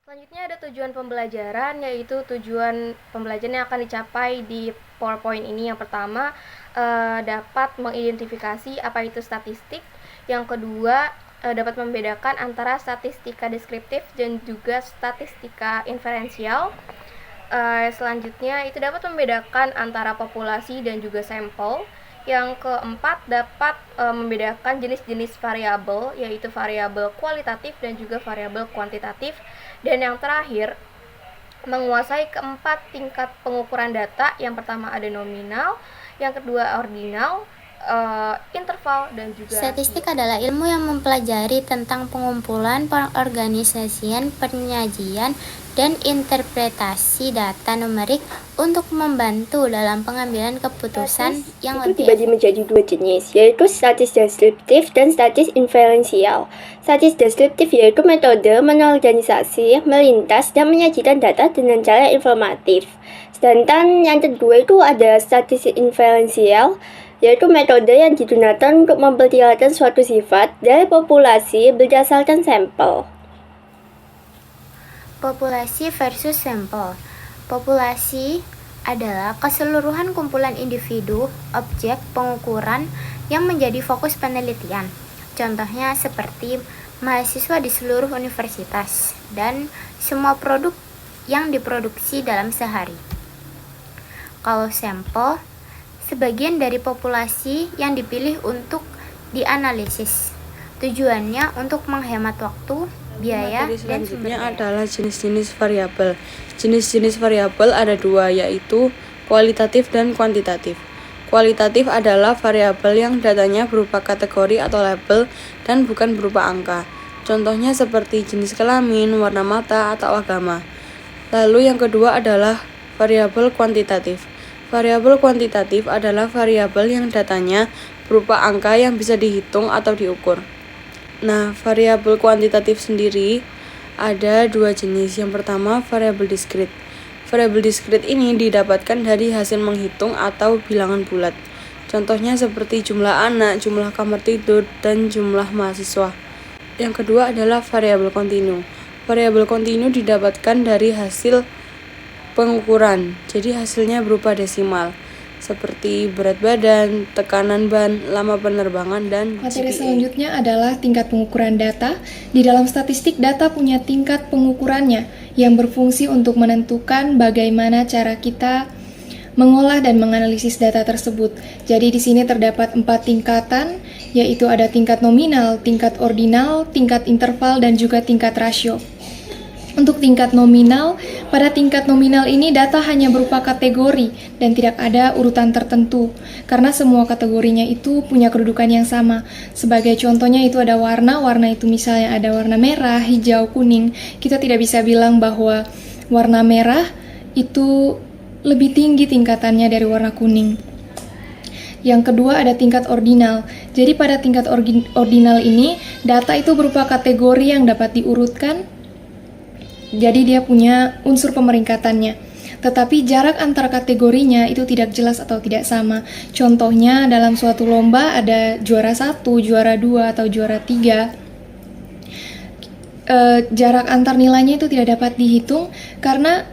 Selanjutnya ada tujuan pembelajaran, yaitu tujuan pembelajaran yang akan dicapai di PowerPoint ini. Yang pertama, dapat mengidentifikasi apa itu statistik. Yang kedua, dapat membedakan antara statistika deskriptif dan juga statistika inferensial. Selanjutnya, itu dapat membedakan antara populasi dan juga sampel. Yang keempat, dapat membedakan jenis-jenis variabel, yaitu variabel kualitatif dan juga variabel kuantitatif. Dan yang terakhir, menguasai keempat tingkat pengukuran data. Yang pertama ada nominal, yang kedua ordinal, interval, dan juga Statistik adalah ilmu yang mempelajari tentang pengumpulan, pengorganisasian, penyajian, dan interpretasi data numerik untuk membantu dalam pengambilan keputusan yang itu lebih dibagi menjadi dua jenis, yaitu statis deskriptif dan statis inferensial. Statis deskriptif yaitu metode menorganisasi, melintas, dan menyajikan data dengan cara informatif. Sedangkan yang kedua itu ada statis inferensial, yaitu metode yang digunakan untuk memperkirakan suatu sifat dari populasi berdasarkan sampel. Populasi versus sampel. Populasi adalah keseluruhan kumpulan individu, objek pengukuran yang menjadi fokus penelitian. Contohnya seperti mahasiswa di seluruh universitas dan semua produk yang diproduksi dalam sehari. Kalau sampel, sebagian dari populasi yang dipilih untuk dianalisis. Tujuannya untuk menghemat waktu, biaya, Materi dan selanjutnya sumber daya. adalah jenis-jenis variabel. Jenis-jenis variabel ada dua, yaitu kualitatif dan kuantitatif. Kualitatif adalah variabel yang datanya berupa kategori atau label dan bukan berupa angka. Contohnya seperti jenis kelamin, warna mata, atau agama. Lalu yang kedua adalah variabel kuantitatif. Variabel kuantitatif adalah variabel yang datanya berupa angka yang bisa dihitung atau diukur. Nah, variabel kuantitatif sendiri ada dua jenis. Yang pertama, variabel diskrit. Variabel diskrit ini didapatkan dari hasil menghitung atau bilangan bulat. Contohnya seperti jumlah anak, jumlah kamar tidur, dan jumlah mahasiswa. Yang kedua adalah variabel kontinu. Variabel kontinu didapatkan dari hasil pengukuran, jadi hasilnya berupa desimal, seperti berat badan, tekanan ban, lama penerbangan, dan Materi GPA. selanjutnya adalah tingkat pengukuran data. Di dalam statistik, data punya tingkat pengukurannya yang berfungsi untuk menentukan bagaimana cara kita mengolah dan menganalisis data tersebut. Jadi di sini terdapat 4 tingkatan, yaitu ada tingkat nominal, tingkat ordinal, tingkat interval, dan juga tingkat rasio. Untuk tingkat nominal, pada tingkat nominal ini data hanya berupa kategori dan tidak ada urutan tertentu, karena semua kategorinya itu punya kedudukan yang sama. Sebagai contohnya itu ada warna itu misalnya ada warna merah, hijau, kuning. Kita tidak bisa bilang bahwa warna merah itu lebih tinggi tingkatannya dari warna kuning. Yang kedua ada tingkat ordinal. Jadi pada tingkat ordinal ini, data itu berupa kategori yang dapat diurutkan. Jadi dia punya unsur pemeringkatannya. Tetapi jarak antar kategorinya itu tidak jelas atau tidak sama. Contohnya dalam suatu lomba ada juara 1, juara 2, atau juara 3. Jarak antar nilainya itu tidak dapat dihitung karena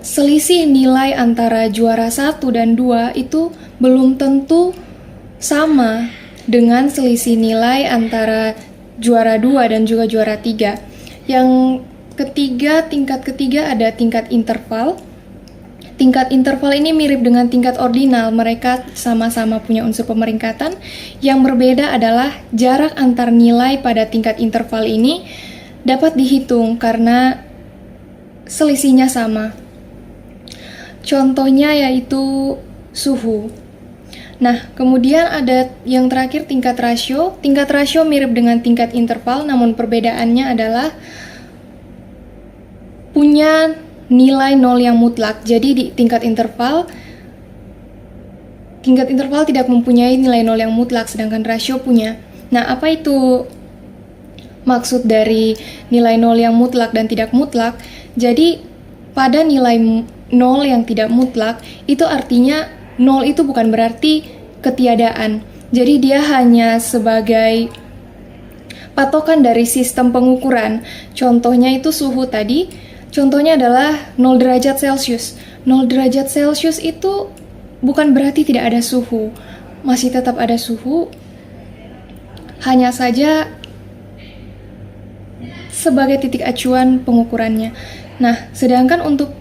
selisih nilai antara juara 1 dan 2 itu belum tentu sama dengan selisih nilai antara juara 2 dan juga juara 3. Yang ketiga, tingkat ketiga ada tingkat interval. Tingkat interval ini mirip dengan tingkat ordinal, mereka sama-sama punya unsur pemeringkatan. Yang berbeda adalah jarak antar nilai pada tingkat interval ini dapat dihitung karena selisihnya sama. Contohnya yaitu suhu. Nah, kemudian ada yang terakhir tingkat rasio. Tingkat rasio mirip dengan tingkat interval, namun perbedaannya adalah punya nilai 0 yang mutlak. Jadi di tingkat interval tidak mempunyai nilai 0 yang mutlak, sedangkan rasio punya. Nah, apa itu maksud dari nilai 0 yang mutlak dan tidak mutlak? Jadi pada nilai 0 yang tidak mutlak, itu artinya 0 itu bukan berarti ketiadaan. Jadi dia hanya sebagai patokan dari sistem pengukuran. Contohnya itu suhu tadi, contohnya adalah 0 derajat Celcius. 0 derajat Celcius itu bukan berarti tidak ada suhu, masih tetap ada suhu, hanya saja sebagai titik acuan pengukurannya. Nah, sedangkan untuk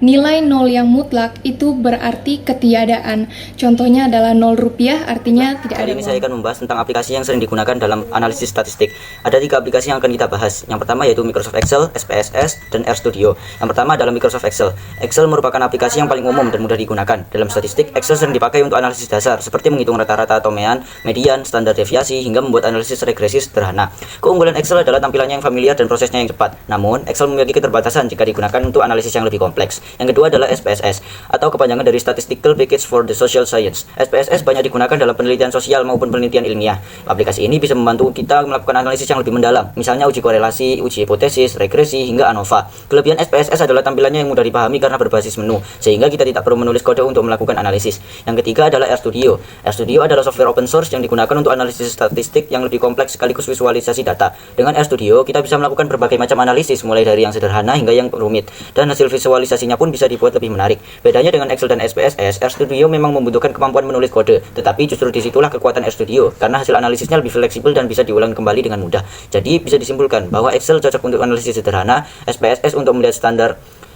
nilai 0 yang mutlak itu berarti ketiadaan. Contohnya adalah 0 rupiah, artinya tidak ada Kali ini uang. saya akan membahas tentang aplikasi yang sering digunakan dalam analisis statistik. Ada 3 aplikasi yang akan kita bahas. Yang pertama yaitu Microsoft Excel, SPSS, dan RStudio. Yang pertama adalah Microsoft Excel. Excel merupakan aplikasi yang paling umum dan mudah digunakan. Dalam statistik, Excel sering dipakai untuk analisis dasar, seperti menghitung rata-rata atau median, standar deviasi, hingga membuat analisis regresi sederhana. Keunggulan Excel adalah tampilannya yang familiar dan prosesnya yang cepat. Namun, Excel memiliki keterbatasan jika digunakan untuk analisis yang lebih kompleks. Yang kedua adalah SPSS, atau kepanjangan dari Statistical Package for the Social Science. SPSS banyak digunakan dalam penelitian sosial maupun penelitian ilmiah. Aplikasi ini bisa membantu kita melakukan analisis yang lebih mendalam, misalnya uji korelasi, uji hipotesis, regresi, hingga ANOVA. Kelebihan SPSS adalah tampilannya yang mudah dipahami karena berbasis menu, sehingga kita tidak perlu menulis kode untuk melakukan analisis. Yang ketiga adalah RStudio. RStudio adalah software open source yang digunakan untuk analisis statistik yang lebih kompleks sekaligus visualisasi data. Dengan RStudio, kita bisa melakukan berbagai macam analisis, mulai dari yang sederhana hingga yang rumit, dan hasil visualisasinya pun bisa dibuat lebih menarik. Bedanya dengan Excel dan SPSS, RStudio memang membutuhkan kemampuan menulis kode, tetapi justru disitulah kekuatan RStudio, karena hasil analisisnya lebih fleksibel dan bisa diulang kembali dengan mudah. Jadi bisa disimpulkan bahwa Excel cocok untuk analisis sederhana, SPSS untuk melihat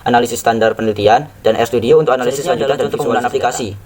analisis standar penelitian, dan RStudio untuk analisis lanjutan dan penggunaan aplikasi.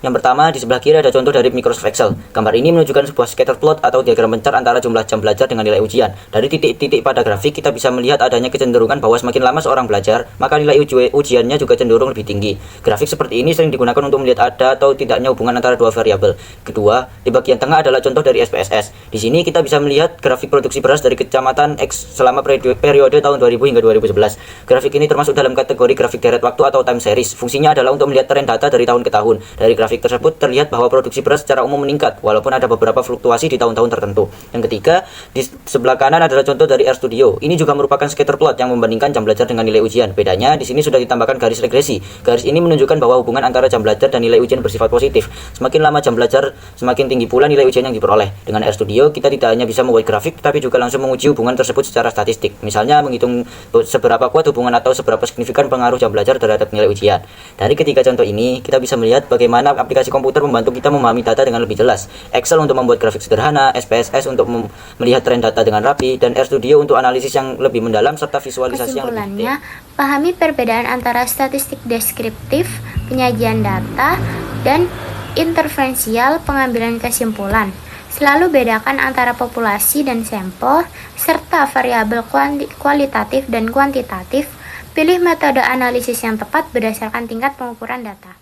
Yang pertama, di sebelah kiri ada contoh dari Microsoft Excel. Gambar ini menunjukkan sebuah scatter plot atau diagram pencar antara jumlah jam belajar dengan nilai ujian. Dari titik-titik pada grafik, kita bisa melihat adanya kecenderungan bahwa semakin lama seorang belajar, maka nilai ujiannya juga cenderung lebih tinggi. Grafik seperti ini sering digunakan untuk melihat ada atau tidaknya hubungan antara dua variabel. Kedua, di bagian tengah adalah contoh dari SPSS. Di sini kita bisa melihat grafik produksi beras dari Kecamatan X selama periode tahun 2000 hingga 2011. Grafik ini termasuk dalam kategori grafik deret waktu atau time series. Fungsinya adalah untuk melihat tren data dari tahun ke tahun. Dari grafik tersebut terlihat bahwa produksi beras secara umum meningkat, walaupun ada beberapa fluktuasi di tahun-tahun tertentu. Yang ketiga, di sebelah kanan adalah contoh dari RStudio. Ini juga merupakan scatter plot yang membandingkan jam belajar dengan nilai ujian. Bedanya, di sini sudah ditambahkan garis regresi. Garis ini menunjukkan bahwa hubungan antara jam belajar dan nilai ujian bersifat positif. Semakin lama jam belajar, semakin tinggi pula nilai ujian yang diperoleh. Dengan RStudio, kita tidak hanya bisa membuat grafik, tetapi juga langsung menguji hubungan tersebut secara statistik. Misalnya, menghitung seberapa kuat hubungan atau seberapa signifikan pengaruh jam belajar terhadap nilai ujian. Dari ketiga contoh ini, kita bisa melihat bagaimana aplikasi komputer membantu kita memahami data dengan lebih jelas. Excel untuk membuat grafik sederhana, SPSS untuk melihat tren data dengan rapi, dan RStudio untuk analisis yang lebih mendalam serta visualisasi yang lebih Kesimpulannya, pahami perbedaan antara statistik deskriptif, penyajian data, dan interferensial pengambilan kesimpulan. Selalu bedakan antara populasi dan sampel, serta variabel kualitatif dan kuantitatif. Pilih metode analisis yang tepat berdasarkan tingkat pengukuran data.